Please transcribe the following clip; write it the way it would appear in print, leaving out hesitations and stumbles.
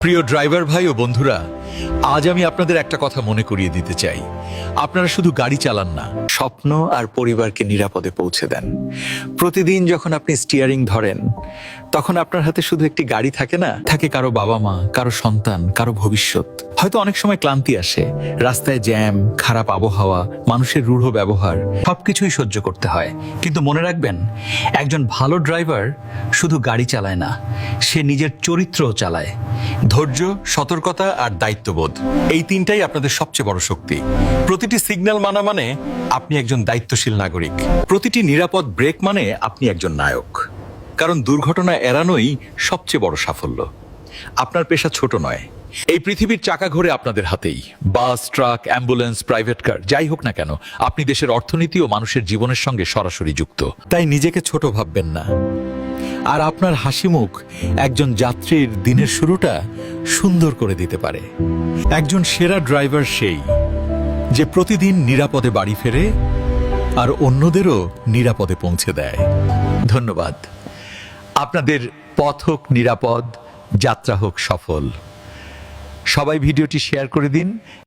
প্রিয় ড্রাইভার ভাই ও বন্ধুরা, আজ আমি আপনাদের একটা কথা মনে করিয়ে দিতে চাই। আপনারা শুধু গাড়ি চালান না, স্বপ্ন আর পরিবারকে নিরাপদে পৌঁছে দেন। প্রতিদিন যখন আপনি স্টিয়ারিং ধরেন, তখন আপনার হাতে শুধু একটি গাড়ি থাকে না, থাকে কারো বাবা মা, কারো সন্তান, কারো ভবিষ্যৎ। হয়তো অনেক সময় ক্লান্তি আসে, রাস্তায় জ্যাম, খারাপ আবহাওয়া, মানুষের রূঢ় ব্যবহার, সবকিছুই সহ্য করতে হয়। কিন্তু মনে রাখবেন, একজন ভালো ড্রাইভার শুধু গাড়ি চালায় না, সে নিজের চরিত্রও চালায়। ধৈর্য, সতর্কতা আর দায়িত্ববোধ, এই তিনটাই আপনাদের সবচেয়ে বড় শক্তি। প্রতিটি সিগন্যাল মানা মানে আপনি একজন দায়িত্বশীল নাগরিক। প্রতিটি নিরাপদ ব্রেক মানে আপনি একজন নায়ক। কারণ দুর্ঘটনা এড়ানোই সবচেয়ে বড় সাফল্য। আপনার পেশা ছোট নয়, এই পৃথিবীর চাকা ঘোরে আপনাদের হাতেই। বাস, ট্রাক, অ্যাম্বুলেন্স, প্রাইভেট কার, যাই হোক না কেন, আপনি দেশের অর্থনীতি ও মানুষের জীবনের সঙ্গে সরাসরি যুক্ত। তাই নিজেকে ছোট ভাববেন না। আর আপনার হাসি মুখ একজন যাত্রীর দিনের শুরুটা সুন্দর করে দিতে পারে। একজন সেরা ড্রাইভার সেই যে প্রতিদিন নিরাপদে বাড়ি ফেরে আর অন্যদেরও নিরাপদে পৌঁছে দেয়। ধন্যবাদ। আপনাদের পথ হোক নিরাপদ, যাত্রা হোক সফল। সবাই ভিডিওটি শেয়ার করে দিন।